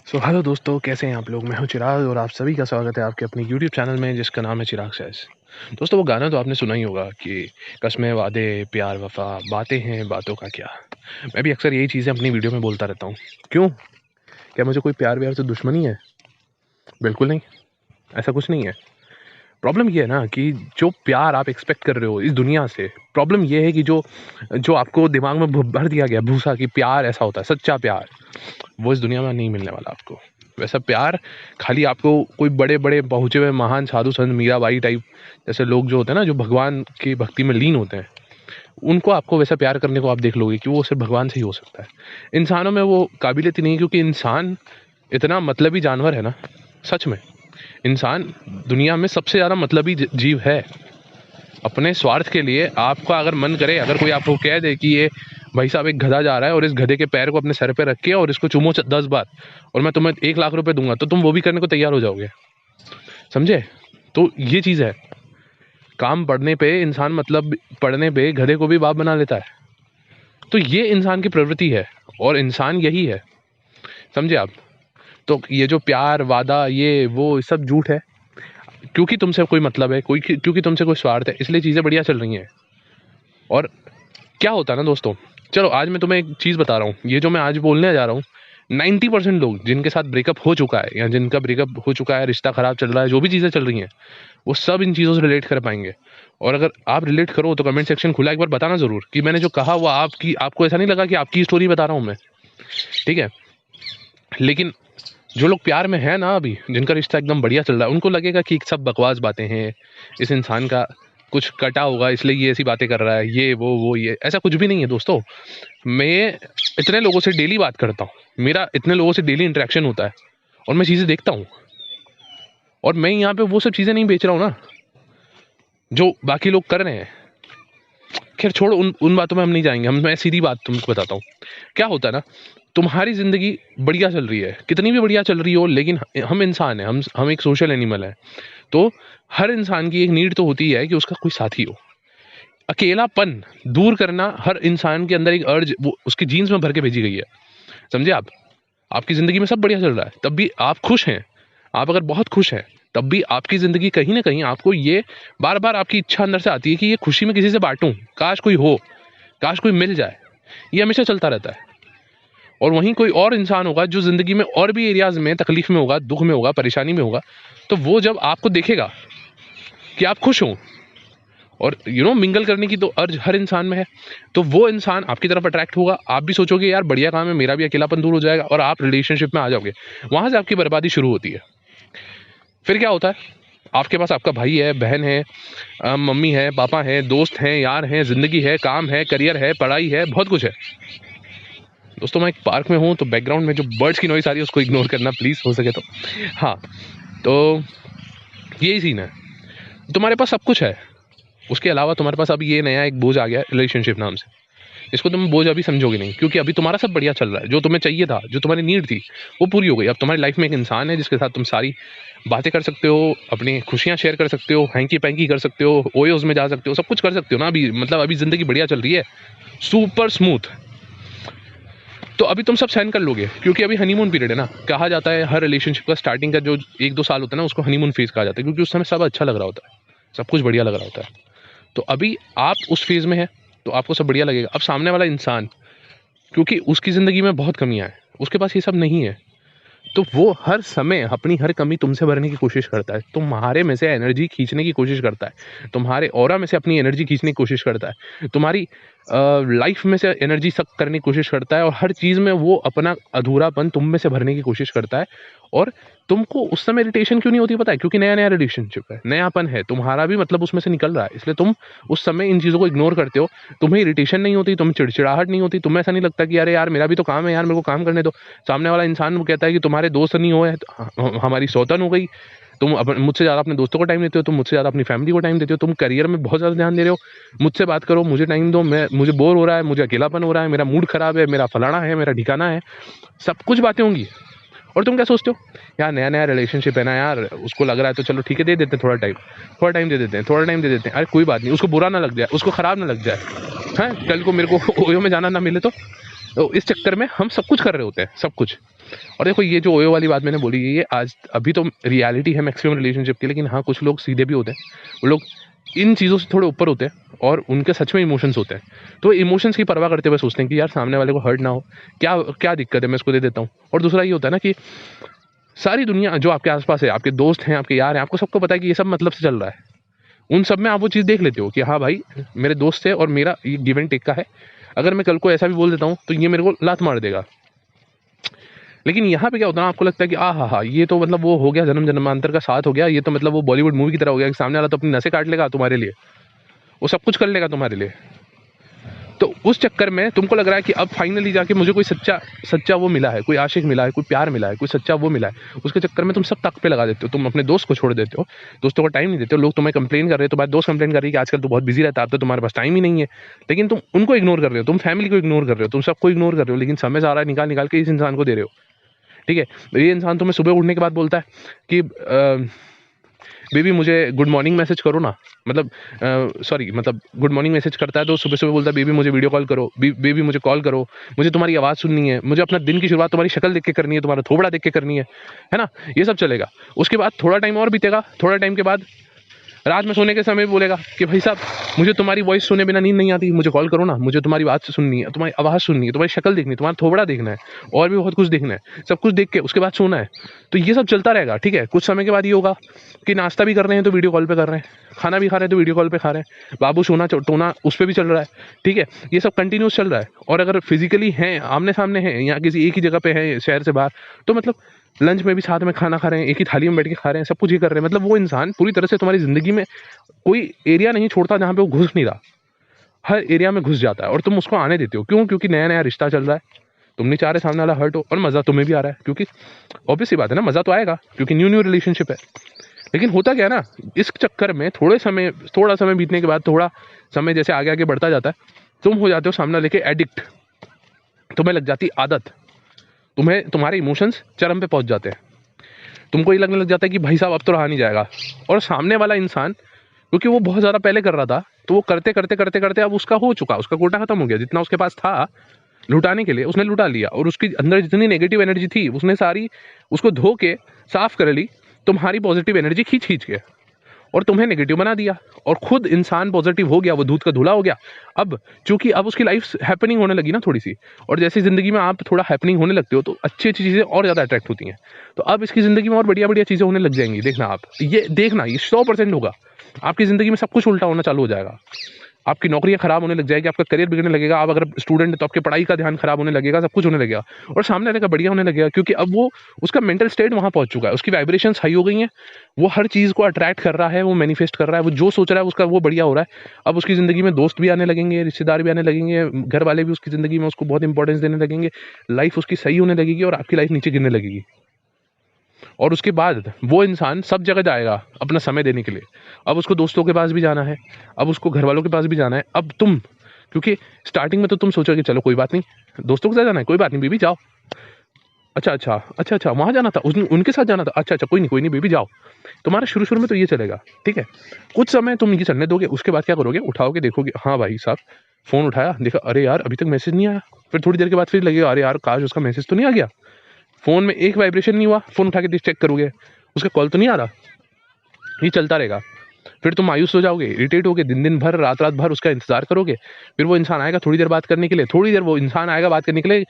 Hello दोस्तों, कैसे हैं आप लोग। मैं हूं चिराग और आप सभी का स्वागत है आपके अपने यूट्यूब चैनल में जिसका नाम है चिराग सैस। दोस्तों, वो गाना तो आपने सुना ही होगा कि कस्में वादे प्यार वफा बातें हैं बातों का क्या। मैं भी अक्सर यही चीज़ें अपनी वीडियो में बोलता रहता हूँ। क्यों? क्या मुझे कोई प्यार व्यार से दुश्मनी है? बिल्कुल नहीं, ऐसा कुछ नहीं है। प्रॉब्लम ये है ना कि जो प्यार आप एक्सपेक्ट कर रहे हो इस दुनिया से, प्रॉब्लम ये है कि जो जो आपको दिमाग में भर दिया गया भूसा कि प्यार ऐसा होता है, सच्चा प्यार, वो इस दुनिया में नहीं मिलने वाला आपको। वैसा प्यार खाली आपको कोई बड़े बड़े पहुंचे हुए महान साधु संत मीराबाई टाइप जैसे लोग जो होते हैं ना, जो भगवान की भक्ति में लीन होते हैं, उनको आपको वैसा प्यार करने को आप देख लोगे कि वो सिर्फ भगवान से ही हो सकता है। इंसानों में वो काबिलियत ही नहीं है, क्योंकि इंसान इतना मतलबी जानवर है ना। सच में इंसान दुनिया में सबसे ज़्यादा मतलबी जीव है। अपने स्वार्थ के लिए आपका अगर मन करे, अगर कोई आपको कह दे कि ये भाई साहब एक गधा जा रहा है और इस गधे के पैर को अपने सर पे रख के और इसको चूमो 10 बार और मैं तुम्हें 1 लाख रुपए दूंगा, तो तुम वो भी करने को तैयार हो जाओगे। समझे? तो ये चीज़ है। काम पड़ने पे इंसान, मतलब पढ़ने पे गधे को भी बाप बना लेता है। तो ये इंसान की प्रवृत्ति है और इंसान यही है। समझे आप? तो ये जो प्यार वादा ये वो सब झूठ है, क्योंकि तुमसे कोई मतलब है, कोई क्योंकि तुमसे कोई स्वार्थ है, इसलिए चीज़ें बढ़िया चल रही हैं। और क्या होता है ना दोस्तों, चलो आज मैं तुम्हें एक चीज़ बता रहा हूँ। ये जो मैं आज बोलने जा रहा हूँ, 90% लोग जिनके साथ ब्रेकअप हो चुका है या जिनका ब्रेकअप हो चुका है, रिश्ता खराब चल रहा है, जो भी चीज़ें चल रही हैं, वो सब इन चीज़ों से रिलेट कर पाएंगे। और अगर आप रिलेट करो तो कमेंट सेक्शन खुला, एक बार बताना ज़रूर कि मैंने जो कहा वो आपको ऐसा नहीं लगा कि आपकी स्टोरी बता रहा हूँ मैं। ठीक है? लेकिन जो लोग प्यार में है ना, अभी जिनका रिश्ता एकदम बढ़िया चल रहा है, उनको लगेगा कि सब बकवास बातें हैं, इस इंसान का कुछ कटा होगा इसलिए ये ऐसी बातें कर रहा है, ये वो ये। ऐसा कुछ भी नहीं है दोस्तों। मैं इतने लोगों से डेली बात करता हूँ, मेरा इतने लोगों से डेली इंटरेक्शन होता है और मैं चीज़ें देखता हूँ। और मैं यहाँ पे वो सब चीज़ें नहीं बेच रहा हूँ ना जो बाकी लोग कर रहे हैं। खैर छोड़ो, उन उन बातों में हम नहीं जाएंगे। मैं सीधी बात तुमको बताता हूँ। क्या होता है ना, तुम्हारी ज़िंदगी बढ़िया चल रही है, कितनी भी बढ़िया चल रही हो, लेकिन हम इंसान हैं, हम एक सोशल एनिमल हैं। तो हर इंसान की एक नीड तो होती है कि उसका कोई साथी हो। अकेलापन दूर करना हर इंसान के अंदर एक अर्ज, वो उसके जीन्स में भर के भेजी गई है। समझे आप? आपकी ज़िंदगी में सब बढ़िया चल रहा है, तब भी आप खुश हैं। आप अगर बहुत खुश हैं, तब भी आपकी ज़िंदगी कहीं न कहीं आपको ये बार-बार आपकी इच्छा अंदर से आती है कि ये खुशी मैं किसी से बाँटूँ, काश कोई हो, काश कोई मिल जाए। ये हमेशा चलता रहता है। और वहीं कोई और इंसान होगा जो ज़िंदगी में और भी एरियाज़ में तकलीफ़ में होगा, दुःख में होगा, परेशानी में होगा, तो वो जब आपको देखेगा कि आप खुश हो और मिंगल करने की तो अर्ज हर इंसान में है, तो वो इंसान आपकी तरफ अट्रैक्ट होगा। आप भी सोचोगे यार बढ़िया काम है, मेरा भी अकेलापन दूर हो जाएगा, और आप रिलेशनशिप में आ जाओगे। वहाँ से आपकी बर्बादी शुरू होती है। फिर क्या होता है? आपके पास आपका भाई है, बहन है, मम्मी है, पापा है, दोस्त हैं, यार हैं, ज़िंदगी है, काम है, करियर है, पढ़ाई है, बहुत कुछ है। दोस्तों, मैं एक पार्क में हूँ तो बैकग्राउंड में जो बर्ड्स की नॉइज़ आ रही है उसको इग्नोर करना प्लीज़, हो सके तो। हाँ, तो यही सीन है। तुम्हारे पास सब कुछ है, उसके अलावा तुम्हारे पास अभी ये नया एक बोझ आ गया है रिलेशनशिप नाम से। इसको तुम बोझ अभी समझोगे नहीं, क्योंकि अभी तुम्हारा सब बढ़िया चल रहा है। जो तुम्हें चाहिए था, जो तुम्हारी नीड थी, वो पूरी हो गई। अब तुम्हारी लाइफ में एक इंसान है जिसके साथ तुम सारी बातें कर सकते हो, अपनी खुशियाँ शेयर कर सकते हो, हैंकी पैंकी कर सकते हो, ओयोज में जा सकते हो, सब कुछ कर सकते हो ना अभी। मतलब अभी ज़िंदगी बढ़िया चल रही है, सुपर स्मूथ। तो अभी तुम सब सहन कर लोगे, क्योंकि अभी हनीमून पीरियड है ना। कहा जाता है हर रिलेशनशिप का स्टार्टिंग का जो 1-2 साल होता है ना, उसको हनीमून फेज कहा जाता है, क्योंकि उस समय सब अच्छा लग रहा होता है, सब कुछ बढ़िया लग रहा होता है। तो अभी आप उस फेज में है, तो आपको सब बढ़िया लगेगा। अब सामने वाला इंसान, क्योंकि उसकी ज़िंदगी में बहुत कमियां हैं, उसके पास ये सब नहीं है, तो वो हर समय अपनी हर कमी तुमसे भरने की कोशिश करता है, तुम्हारे में से एनर्जी खींचने की कोशिश करता है, तुम्हारे ऑरा में से अपनी एनर्जी खींचने की कोशिश करता है, तुम्हारी लाइफ में से एनर्जी सक करने की कोशिश करता है, और हर चीज़ में वो अपना अधूरापन तुम में से भरने की कोशिश करता है। और तुमको उस समय इरिटेशन क्यों नहीं होती पता है? क्योंकि नया नया रिलेशनशिप है, नयापन है, तुम्हारा भी मतलब उसमें से निकल रहा है, इसलिए तुम उस समय इन चीज़ों को इग्नोर करते हो। तुम्हें इरिटेशन नहीं होती, तुम्हें चिड़चिड़ाहट नहीं होती, तुम्हें ऐसा नहीं लगता कि अरे यार मेरा भी तो काम है यार, मेरे को काम करने दो। सामने वाला इंसान वो कहता है कि तुम्हारे दोस्त नहीं हुए, हमारी सौतन हो गई। तुम मुझसे ज़्यादा अपने दोस्तों को टाइम देते हो, तुम मुझसे ज़्यादा अपनी फैमिली को टाइम देते हो, तुम करियर में बहुत ज़्यादा ध्यान दे रहे हो। मुझसे बात करो, मुझे टाइम दो, मुझे बोर हो रहा है, मुझे अकेलापन हो रहा है, मेरा मूड खराब है, मेरा फलाना है, मेरा ठिकाना है। सब कुछ बातें होंगी। और तुम क्या सोचते हो? यार नया नया रिलेशनशिप है ना यार, उसको लग रहा है तो चलो ठीक है, दे देते हैं थोड़ा टाइम दे देते हैं, थोड़ा टाइम दे देते हैं। अरे कोई बात नहीं, उसको बुरा ना लग जाए, उसको खराब ना लग जाए। हैं, कल को मेरे को ओयो में जाना ना मिले तो तो इस चक्कर में हम सब कुछ कर रहे होते हैं, सब कुछ। और देखो ये जो ओयो वाली बात मैंने बोली, ये आज अभी तो रियलिटी है मैक्सिमम रिलेशनशिप की, लेकिन हाँ कुछ लोग सीधे भी होते हैं, वो लोग इन चीज़ों से थोड़े ऊपर होते हैं और उनके सच में इमोशंस होते हैं। तो इमोशंस की परवाह करते हुए सोचते हैं कि यार सामने वाले को हर्ट ना हो, क्या क्या दिक्कत है, मैं इसको दे देता हूँ। और दूसरा ये होता है ना कि सारी दुनिया जो आपके आसपास है, आपके दोस्त हैं, आपके यार हैं, आपको सबको पता है कि ये सब मतलब से चल रहा है। उन सब में आप वो चीज़ देख लेते हो कि हाँ भाई मेरे दोस्त है और मेरा ये गिव एंड टेक का है। अगर मैं कल को ऐसा भी बोल देता हूँ तो ये मेरे को लात मार देगा। लेकिन यहाँ पे क्या होता है, आपको लगता है कि हा ये तो मतलब वो हो गया, जन्म जन्मांतर का साथ हो गया, ये तो मतलब वो बॉलीवुड मूवी की तरह हो गया कि सामने वाला तो अपनी नसें काट लेगा तुम्हारे लिए, वो सब कुछ कर लेगा तुम्हारे लिए। तो उस चक्कर में तुमको लग रहा है कि अब फाइनली जाके मुझे कोई सच्चा सच्चा वो मिला है, कोई आशिक मिला है, कोई प्यार मिला है, कोई सच्चा वो मिला है। उसके चक्कर में तुम सब तक पे लगा देते हो, तुम अपने दोस्त को छोड़ देते हो, दोस्तों को टाइम नहीं देते हो। लोग तुम्हें कंप्लेन कर रहे हो, तुम्हारे दोस्त कंप्लेन कर रही है कि आजकल तो बहुत बिजी रहता है, अब तो तुम्हारे पास टाइम ही नहीं है। लेकिन तुम उनको इग्नोर कर रहे हो, तुम फैमिली को इग्नोर कर रहे हो, तुम सबको इग्नोर कर रहे हो, लेकिन समय सारा निकाल निकाल के इस इंसान को दे रहे हो। ठीक है, तो ये इंसान तुम्हें सुबह उठने के बाद बोलता है कि बेबी मुझे गुड मॉर्निंग मैसेज करो ना, मतलब सॉरी मतलब गुड मॉर्निंग मैसेज करता है तो सुबह सुबह बोलता है बेबी मुझे वीडियो कॉल करो, बेबी मुझे कॉल करो, मुझे तुम्हारी आवाज़ सुननी है, मुझे अपना दिन की शुरुआत तुम्हारी शक्ल देख के करनी है, तुम्हारा थोबड़ा देख के करनी है ना। ये सब चलेगा। उसके बाद थोड़ा टाइम और बीतेगा, थोड़ा टाइम के बाद रात में सोने के समय बोलेगा कि भाई साहब मुझे तुम्हारी वॉइस सुने बिना नींद नहीं आती, मुझे कॉल करो ना, मुझे तुम्हारी बात सुननी है, तुम्हारी आवाज़ सुननी है, तुम्हारी शक्ल देखनी है, तुम्हारा थोबड़ा देखना है, और भी बहुत कुछ देखना है। सब कुछ देख के उसके बाद सोना है। तो ये सब चलता रहेगा। ठीक है, कुछ समय के बाद ये होगा कि नाश्ता भी कर रहे हैं तो वीडियो कॉल पे कर रहे हैं, खाना भी खा रहे हैं तो वीडियो कॉल पे खा रहे हैं, बाबू सोना टोना उस पर भी चल रहा है। ठीक है, ये सब कंटिन्यूस चल रहा है। और अगर फिजिकली हैं, आमने सामने हैं, या किसी एक ही जगह पे हैं शहर से बाहर, तो मतलब लंच में भी साथ में खाना खा रहे हैं, एक ही थाली में बैठ के खा रहे हैं, सब कुछ ये कर रहे हैं। मतलब वो इंसान पूरी तरह से तुम्हारी जिंदगी में कोई एरिया नहीं छोड़ता जहाँ पे वो घुस नहीं रहा, हर एरिया में घुस जाता है और तुम उसको आने देते हो। क्यों? क्योंकि नया नया रिश्ता चल रहा है, तुम नहीं चाह रहे सामने वाला हर्ट हो, और मज़ा तुम्हें भी आ रहा है, क्योंकि ऑब्वियस सी बात है ना, मज़ा तो आएगा क्योंकि न्यू न्यू रिलेशनशिप है। लेकिन होता क्या है ना, इस चक्कर में थोड़ा समय बीतने के बाद, थोड़ा समय जैसे आगे आगे बढ़ता जाता है, तुम हो जाते हो सामने लेके एडिक्ट, तुम्हें लग जाती आदत, तुम्हें तुम्हारे इमोशंस चरम पे पहुंच जाते हैं, तुमको ये लगने लग जाता है कि भाई साहब अब तो रहा नहीं जाएगा। और सामने वाला इंसान क्योंकि वो बहुत ज़्यादा पहले कर रहा था, तो वो करते करते करते करते अब उसका हो चुका, उसका कोटा खत्म हो गया, जितना उसके पास था लुटाने के लिए उसने लुटा लिया, और उसकी अंदर जितनी नेगेटिव एनर्जी थी उसने सारी उसको धो के साफ कर ली, तुम्हारी पॉजिटिव एनर्जी खींच खींच के, और तुम्हें नेगेटिव बना दिया। और खुद इंसान पॉजिटिव हो गया, वो दूध का धुला हो गया। अब चूंकि अब उसकी लाइफ हैपनिंग होने लगी ना थोड़ी सी, और जैसे ज़िंदगी में आप थोड़ा हैपनिंग होने लगते हो तो अच्छी अच्छी चीज़ें और ज़्यादा अट्रैक्ट होती हैं। तो अब इसकी ज़िंदगी में और बढ़िया बढ़िया चीज़ें होने लग जाएंगी। देखना, आप ये देखना, ये 100% होगा। आपकी ज़िंदगी में सब कुछ उल्टा होना चालू हो जाएगा, आपकी नौकरियां खराब होने लग जाएगी, आपका करियर बिगड़ने लगेगा, आप अगर स्टूडेंट है तो आपकी पढ़ाई का ध्यान खराब होने लगेगा, सब कुछ होने लगेगा। और सामने वाले का बढ़िया होने लगेगा, क्योंकि अब वो उसका मेंटल स्टेट वहां पहुंच चुका है, उसकी वाइब्रेशंस हाई हो गई हैं, वो हर चीज़ को अट्रैक्ट कर रहा है, वो मैनिफेस्ट कर रहा है, वो जो सोच रहा है उसका वो बढ़िया हो रहा है। अब उसकी ज़िंदगी में दोस्त भी आने लगेंगे, रिश्तेदार भी आने लगेंगे, घर वाले भी उसकी ज़िंदगी में उसको बहुत इंपॉर्टेंस देने लगेंगे, लाइफ उसकी सही होने लगेगी और आपकी लाइफ नीचे गिरने लगेगी। और उसके बाद वो इंसान सब जगह जाएगा अपना समय देने के लिए। अब उसको दोस्तों के पास भी जाना है, अब उसको घर वालों के पास भी जाना है। अब तुम, क्योंकि स्टार्टिंग में तो तुम सोचोगे चलो कोई बात नहीं, दोस्तों के साथ जाना है, कोई बात नहीं बेबी जाओ, अच्छा वहाँ जाना था, उनके साथ जाना था, अच्छा कोई नहीं बेबी जाओ। तुम्हारा शुरू शुरू में तो ये चलेगा, ठीक है। कुछ समय तुम ये चलने दोगे, उसके बाद क्या करोगे, उठाओगे, देखोगे हाँ भाई साहब, फ़ोन उठाया, देखा अरे यार अभी तक मैसेज नहीं आया। फिर थोड़ी देर के बाद फिर लगेगा अरे यार काश उसका मैसेज तो नहीं आ गया, फ़ोन में एक वाइब्रेशन नहीं हुआ, फ़ोन उठा के चेक करोगे उसका कॉल तो नहीं आ रहा। ये चलता रहेगा। फिर तुम मायूस हो जाओगे, इरिटेट होगे, दिन दिन भर रात रात भर उसका इंतजार करोगे। फिर वो इंसान आएगा थोड़ी देर बात करने के लिए, थोड़ी देर वो इंसान आएगा बात करने के लिए,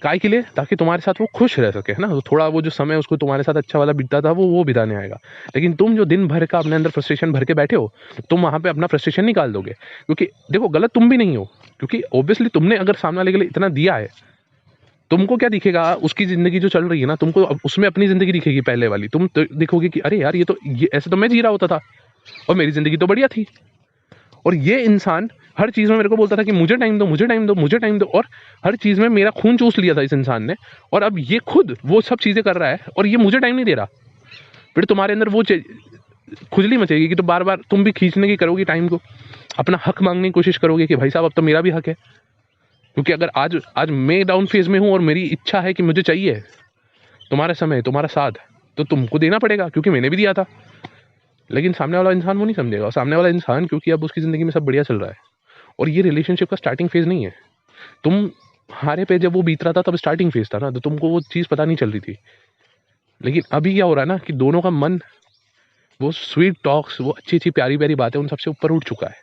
काय के लिए, ताकि तुम्हारे साथ वो खुश रह सके, है ना। तो थोड़ा वो जो समय उसको तुम्हारे साथ अच्छा वाला बीतता था वो बिताने आएगा। लेकिन तुम जो दिन भर का अपने अंदर फ्रस्ट्रेशन भर के बैठे हो, तुम वहाँ पे अपना फ्रस्ट्रेशन निकाल दोगे, क्योंकि देखो गलत तुम भी नहीं हो, क्योंकि ऑब्वियसली तुमने अगर सामने वाले के लिए इतना दिया है, तुमको क्या दिखेगा, उसकी ज़िंदगी जो चल रही है ना, तुमको उसमें अपनी ज़िंदगी दिखेगी पहले वाली। तुम तो देखोगे कि अरे यार ये ऐसे तो मैं जी रहा होता था और मेरी ज़िंदगी तो बढ़िया थी। और ये इंसान हर चीज़ में मेरे को बोलता था कि मुझे टाइम दो, मुझे टाइम दो, मुझे टाइम दो, और हर चीज़ में मेरा खून चूस लिया था इस इंसान ने। और अब ये खुद वो सब चीज़ें कर रहा है और ये मुझे टाइम नहीं दे रहा। फिर तुम्हारे अंदर वो खुजली मचेगी कि तो बार बार तुम भी खींचने की करोगी टाइम को, अपना हक मांगने की कोशिश करोगे कि भाई साहब अब तो मेरा भी हक है। क्योंकि अगर आज आज मैं डाउन फेज में हूँ और मेरी इच्छा है कि मुझे चाहिए तुम्हारा समय, तुम्हारा साथ, तो तुमको देना पड़ेगा क्योंकि मैंने भी दिया था। लेकिन सामने वाला इंसान वो नहीं समझेगा। सामने वाला इंसान, क्योंकि अब उसकी ज़िंदगी में सब बढ़िया चल रहा है और ये रिलेशनशिप का स्टार्टिंग फेज़ नहीं है। तुम तुम्हारे पे जब वो बीत रहा था तब स्टार्टिंग फेज था ना, तो तुमको वो चीज़ पता नहीं चल रही थी। लेकिन अभी क्या हो रहा है ना कि दोनों का मन, वो स्वीट टॉक्स, वो अच्छी अच्छी प्यारी प्यारी बातें, उन सबसे ऊपर उठ चुका है,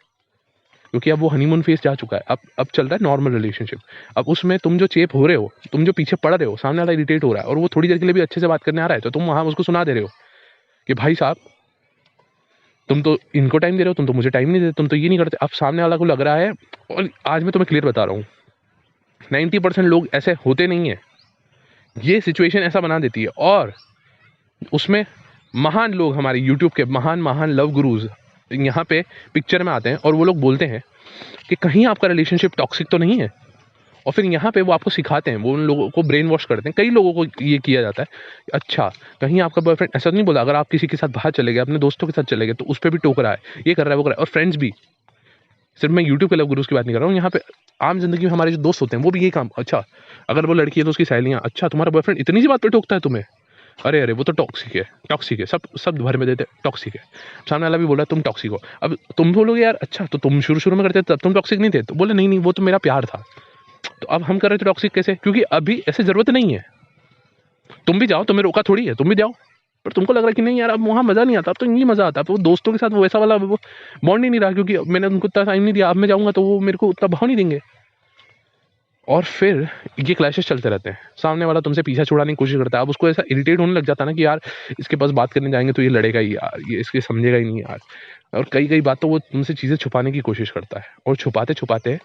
क्योंकि अब वो हनीमून फेज जा चुका है। अब चल रहा है नॉर्मल रिलेशनशिप। अब उसमें तुम जो चेप हो रहे हो, तुम जो पीछे पड़ रहे हो, सामने वाला इरिटेट हो रहा है और वो थोड़ी देर के लिए भी अच्छे से बात करने आ रहा है, तो तुम वहां उसको सुना दे रहे हो कि भाई साहब, तुम तो इनको टाइम दे रहे हो, तुम तो मुझे टाइम नहीं देते, तुम तो ये नहीं करते। अब सामने वाला को लग रहा है, और आज मैं तुम्हें क्लियर बता रहा हूँ, 90% लोग ऐसे होते नहीं है। ये सिचुएशन ऐसा बना देती है, और उसमें महान लोग, हमारे यूट्यूब के महान महान लव गुरुज यहाँ पे पिक्चर में आते हैं, और वो लोग बोलते हैं कि कहीं आपका रिलेशनशिप टॉक्सिक तो नहीं है। और फिर यहाँ पे वो आपको सिखाते हैं, वो उन लोगों को ब्रेन वॉश करते हैं। कई लोगों को ये किया जाता है, अच्छा कहीं आपका बॉयफ्रेंड ऐसा नहीं बोला, अगर आप किसी के साथ बाहर चले गए, अपने दोस्तों के साथ चले गए, तो उस पर भी टोक रहा है, ये कर रहा है, वो कर रहा है। और फ्रेंड्स भी, सिर्फ मैं यूट्यूब के लव गुरुज की बात नहीं कर रहा हूँ, यहाँ पे आम जिंदगी में हमारे जो दोस्त होते हैं वो भी यही काम, अच्छा अगर वो लड़की है तो उसकी सहेलियाँ, अच्छा तुम्हारा बॉयफ्रेंड इतनी सी बात पे टोकता है तुम्हें, अरे अरे वो तो टॉक्सिक है, टॉक्सिक है, सब सब भर में देते टॉक्सिक है। सामने वाला भी बोला तुम टॉक्सिक हो। अब तुम बोलोगे यार अच्छा तो तुम शुरू शुरू में करते तब तुम टॉक्सिक नहीं थे, तो बोले नहीं नहीं वो तो मेरा प्यार था। तो अब हम कर रहे थे टॉक्सिक कैसे, क्योंकि अभी ऐसे जरूरत नहीं है। तुम भी जाओ, तुम्हें रोका थोड़ी है, तुम भी जाओ, पर तुमको लग रहा है कि नहीं यार अब वहाँ मजा नहीं आता, अब तो यही मजा आता है। अब वो दोस्तों के साथ वो वैसा वाला वो बॉन्ड ही नहीं रहा, क्योंकि मैंने उनको इतना टाइम नहीं दिया। अब मैं जाऊंगा तो वो मेरे को उतना भाव नहीं देंगे, और फिर ये क्लैशेस चलते रहते हैं। सामने वाला तुमसे पीछा छुड़ाने की कोशिश करता है, अब उसको ऐसा इरिटेट होने लग जाता है ना कि यार इसके पास बात करने जाएंगे तो ये लड़ेगा ही यार, ये इसके समझेगा ही नहीं यार। और कई कई बात तो वो तुमसे चीज़ें छुपाने की कोशिश करता है, और छुपाते छुपाते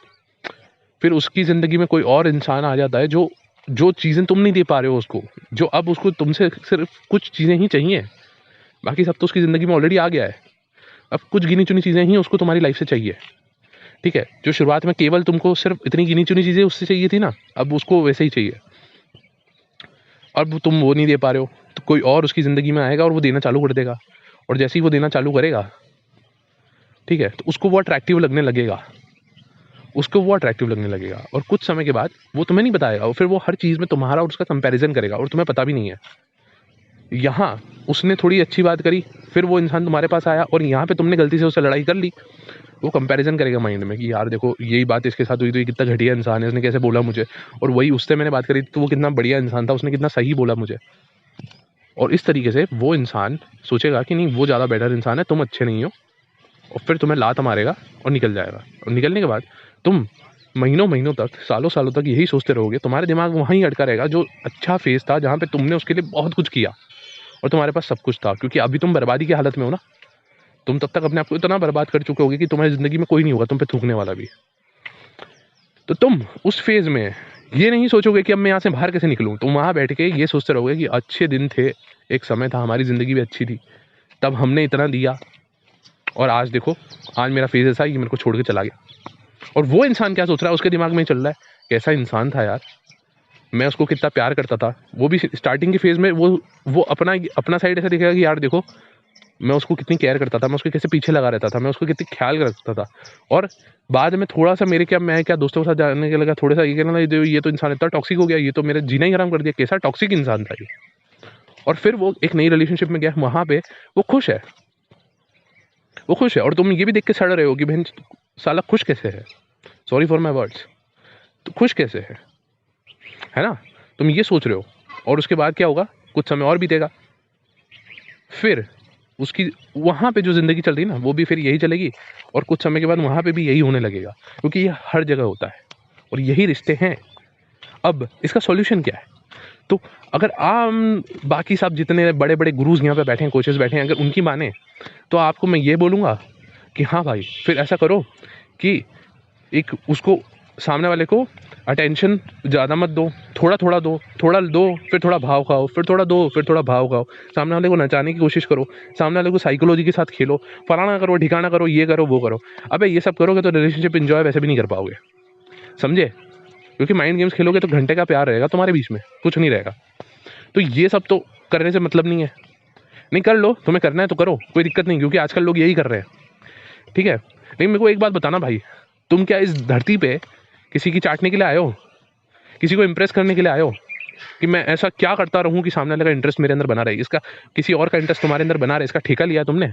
फिर उसकी ज़िंदगी में कोई और इंसान आ जाता है जो जो चीज़ें तुम नहीं दे पा रहे हो उसको, जो अब उसको तुमसे सिर्फ कुछ चीज़ें ही चाहिए, बाकी सब तो उसकी ज़िंदगी में ऑलरेडी आ गया है। अब कुछ गिनी चुनी चीज़ें ही उसको तुम्हारी लाइफ से चाहिए, ठीक है। जो शुरुआत में केवल तुमको सिर्फ इतनी गिनी चुनी चीज़ें उससे चाहिए थी ना, अब उसको वैसे ही चाहिए। अब तुम वो नहीं दे पा रहे हो, तो कोई और उसकी ज़िंदगी में आएगा और वो देना चालू कर देगा, और जैसे ही वो देना चालू करेगा, ठीक है, तो उसको वो अट्रैक्टिव लगने लगेगा, उसको वो अट्रैक्टिव लगने लगेगा। और कुछ समय के बाद वो तुम्हें नहीं बताएगा, और फिर वो हर चीज़ में तुम्हारा और उसका कंपैरिजन करेगा, और तुम्हें पता भी नहीं है। यहाँ उसने थोड़ी अच्छी बात करी, फिर वो इंसान तुम्हारे पास आया, और यहाँ पे तुमने गलती से उससे लड़ाई कर ली, वो कंपैरिजन करेगा माइंड में कि यार देखो यही बात इसके साथ हुई तो ये कितना घटिया इंसान है, उसने कैसे बोला मुझे, और वही उससे मैंने बात करी तो वो कितना बढ़िया इंसान था, उसने कितना सही बोला मुझे। और इस तरीके से वो इंसान सोचेगा कि नहीं वो ज़्यादा बेटर इंसान है, तुम अच्छे नहीं हो, और फिर तुम्हें लात मारेगा और निकल जाएगा। और निकलने के बाद तुम महीनों महीनों तक, सालों सालों तक यही सोचते रहोगे, तुम्हारे दिमाग वहीं अटका रहेगा जो अच्छा फेज था, जहाँ पे तुमने उसके लिए बहुत कुछ किया और तुम्हारे पास सब कुछ था। क्योंकि अभी तुम बर्बादी की हालत में हो ना, तुम तब तक अपने आप को इतना बर्बाद कर चुके होगे कि तुम्हारी ज़िंदगी में कोई नहीं होगा तुम पे थूकने वाला भी। तो तुम उस फेज़ में ये नहीं सोचोगे कि अब मैं यहाँ से बाहर कैसे निकलूँ, तुम वहाँ बैठ के ये सोचते रहोगे कि अच्छे दिन थे, एक समय था, हमारी ज़िंदगी भी अच्छी थी, तब हमने इतना दिया, और आज देखो, आज मेरा फेज़ ऐसा है कि मेरे को छोड़ के चला गया। और वो इंसान क्या सोच रहा है, उसके दिमाग में चल रहा है, कैसा इंसान था यार, मैं उसको कितना प्यार करता था। वो भी स्टार्टिंग के फेज़ में वो अपना अपना साइड ऐसा दिखेगा कि यार देखो मैं उसको कितनी केयर करता था, मैं उसके कैसे पीछे लगा रहता था, मैं उसको कितनी ख्याल रखता था। और बाद में थोड़ा सा मेरे क्या, मैं क्या दोस्तों के साथ जाने के लगा, थोड़ा सा ये कहना लगा ये तो इंसान इतना टॉक्सिक हो गया, ये तो मेरा जीना ही हराम कर दिया, कैसा टॉक्सिक इंसान था ये। और फिर वो एक नई रिलेशनशिप में गया, वहाँ पे वो खुश है, वो खुश है, और तुम ये भी देख के सड़ रहे हो कि बहन साला खुश कैसे है, सॉरी फॉर माई वर्ड्स, तो खुश कैसे है ना, तुम ये सोच रहे हो। और उसके बाद क्या होगा, कुछ समय और बीतेगा, फिर उसकी वहाँ पे जो ज़िंदगी चल रही है ना, वो भी फिर यही चलेगी, और कुछ समय के बाद वहाँ पे भी यही होने लगेगा, क्योंकि ये हर जगह होता है और यही रिश्ते हैं। अब इसका सॉल्यूशन क्या है, तो अगर आम बाकी सब जितने बड़े बड़े गुरुज यहाँ पे बैठे हैं, कोचेस बैठे हैं, अगर उनकी माने तो आपको मैं ये बोलूँगा कि हाँ भाई, फिर ऐसा करो कि एक उसको, सामने वाले को अटेंशन ज़्यादा मत दो, थोड़ा थोड़ा दो, थोड़ा दो फिर थोड़ा भाव खाओ, फिर थोड़ा दो फिर थोड़ा भाव खाओ। सामने वाले को नचाने की कोशिश करो, सामने वाले को साइकोलॉजी के साथ खेलो, फलाना करो ठिकाना करो, ये करो वो करो। अबे ये सब करोगे तो रिलेशनशिप एंजॉय वैसे भी नहीं कर पाओगे, समझे, क्योंकि माइंड गेम्स खेलोगे तो घंटे का प्यार रहेगा तुम्हारे बीच में, कुछ नहीं रहेगा। तो ये सब तो करने से मतलब नहीं है, नहीं कर लो, तुम्हें करना है तो करो, कोई दिक्कत नहीं, क्योंकि आजकल लोग यही कर रहे हैं, ठीक है। लेकिन मेरे को एक बात बताना भाई, तुम क्या इस धरती पे किसी की चाटने के लिए आए हो, किसी को इम्प्रेस करने के लिए आए हो, कि मैं ऐसा क्या करता रहूं कि सामने वाले का इंटरेस्ट मेरे अंदर बना रहे, इसका किसी और का इंटरेस्ट तुम्हारे अंदर बना रहे, इसका ठेका लिया तुमने।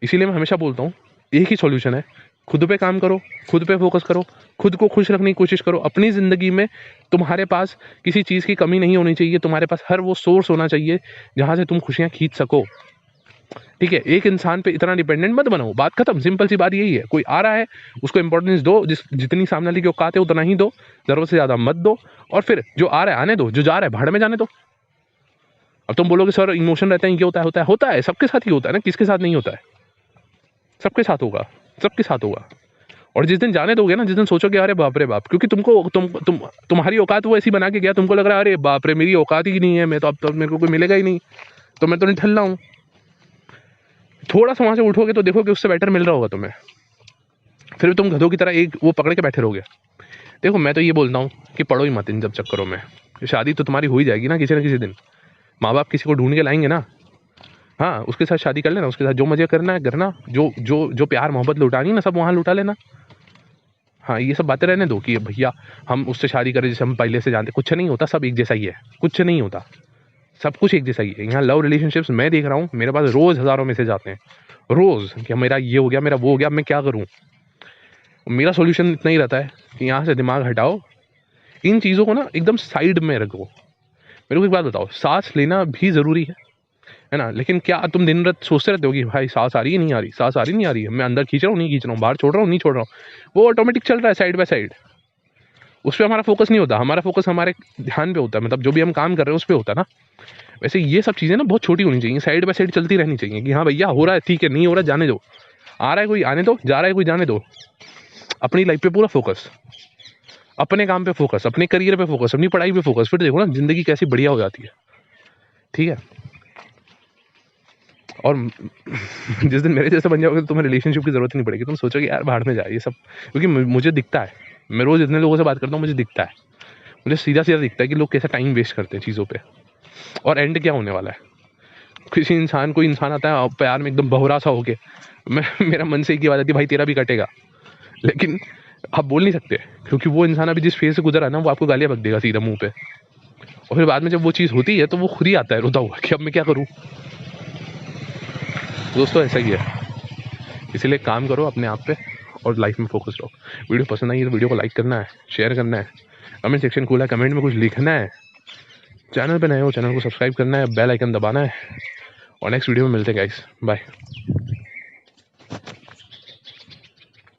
इसीलिए मैं हमेशा बोलता हूँ एक ही सॉल्यूशन है, खुद पे काम करो, खुद पे फोकस करो, खुद को खुश रखने की कोशिश करो। अपनी ज़िंदगी में तुम्हारे पास किसी चीज़ की कमी नहीं होनी चाहिए, तुम्हारे पास हर वो सोर्स होना चाहिए जहाँ से तुम खुशियाँ खींच सको। ठीक है, एक इंसान पे इतना डिपेंडेंट मत बनाओ, बात खत्म। सिंपल सी बात यही है। कोई आ रहा है उसको इंपॉर्टेंस दो, जितनी सामने वाले की औकात है उतना ही दो, ज़रूरत से ज़्यादा मत दो। और फिर जो आ रहा है आने दो, जो जा रहा है भाड़ में जाने दो। अब तुम बोलोगे सर इमोशन रहता है, ये होता है सबके साथ ही होता है ना, किसके साथ नहीं होता है? सबके साथ होगा, सबके साथ होगा। और जिस दिन जाने दोगे ना, जिस दिन सोचोगे अरे बाप रे बाप, क्योंकि तुम्हारी औकात वो ऐसी बना के गया, तुमको लग रहा है अरे बाप रे मेरी औकात ही नहीं है, मैं तो अब तो मेरे को कोई मिलेगा ही नहीं, तो मैं तो नहीं ठल्ला हूँ। थोड़ा सा वहां से उठोगे तो देखोगे उससे बेटर मिल रहा होगा तुम्हें, फिर तुम गधों की तरह एक वो पकड़ के बैठे रहोगे। देखो मैं तो ये बोलता हूँ कि पढ़ो ही मत इन जब चक्करों में। शादी तो तुम्हारी हो ही जाएगी ना किसी दिन, माँ बाप किसी को ढूंढ के लाएंगे ना, हाँ उसके साथ शादी कर लेना, उसके साथ जो मजे करना है करना, जो प्यार मोहब्बत लुटानी ना सब वहाँ लुटा लेना। हाँ ये सब बातें रहने दो कि भैया हम उससे शादी करें जैसे हम पहले से जानते, कुछ नहीं होता, सब एक जैसा ही है, कुछ नहीं होता, सब कुछ एक जैसा ही है। यहाँ लव रिलेशनशिप्स मैं देख रहा हूँ, मेरे पास रोज हजारों मैसेज आते हैं, रोज कि मेरा ये हो गया, मेरा वो हो गया, मैं क्या करूँ। मेरा सोल्यूशन इतना ही रहता है कि यहाँ से दिमाग हटाओ, इन चीज़ों को ना एकदम साइड में रखो। मेरे को एक बात बताओ, सांस लेना भी ज़रूरी है ना, लेकिन क्या तुम दिन रात सोचते रहते हो कि भाई सांस आ रही है नहीं आ रही, सांस आ रही नहीं आ रही है, मैं अंदर खींच रहा हूँ नहीं खींच रहा हूँ, बाहर छोड़ रहा हूँ नहीं छोड़ रहा हूँ, वो ऑटोमेटिक चल रहा है साइड बाय साइड। उस पर हमारा फोकस नहीं होता, हमारा फोकस हमारे ध्यान पे होता है, मतलब जो भी हम काम कर रहे हैं उस पर होता है ना। वैसे ये सब चीज़ें ना बहुत छोटी होनी चाहिए, साइड बाय साइड चलती रहनी चाहिए कि हाँ भैया हो रहा है ठीक है, नहीं हो रहा है जाने दो, आ रहा है कोई आने दो, जा रहा है कोई जाने दो। अपनी लाइफ पे पूरा फोकस, अपने काम पे फोकस, अपने करियर पे फोकस, अपनी पढ़ाई पे फोकस, फिर देखो ना जिंदगी कैसी बढ़िया हो जाती है। ठीक है, और जिस दिन मेरे जैसा बन जाओगे तो तुम्हें रिलेशनशिप की जरूरत नहीं पड़ेगी, तुम सोचोगे यार बाहर में जाए ये सब, क्योंकि मुझे दिखता है, मैं रोज इतने लोगों से बात करता हूँ, मुझे दिखता है, मुझे सीधा सीधा दिखता है कि लोग कैसा टाइम वेस्ट करते हैं चीज़ों पे, और एंड क्या होने वाला है। किसी इंसान, कोई इंसान आता है प्यार में एकदम बहुरा सा होके, मैं मेरा मन से एक ही बात आती है, भाई तेरा भी कटेगा, लेकिन आप बोल नहीं सकते, क्योंकि वो इंसान अभी जिस फेज से गुजरा है ना, वो आपको गालियां बक देगा सीधा मुंह पे, और फिर बाद में जब वो चीज़ होती है तो वो खुद ही आता है रोता हुआ कि अब मैं क्या करूँ। दोस्तों ऐसा ही है, इसीलिए काम करो अपने आप पे और लाइफ में फोकस रहो। वीडियो पसंद आई है तो वीडियो को लाइक करना है, शेयर करना है, कमेंट सेक्शन खुला है, कमेंट में कुछ लिखना है, चैनल पे नए हो चैनल को सब्सक्राइब करना है, बेल आइकन दबाना है, और नेक्स्ट वीडियो में मिलते हैं गाइस, बाय।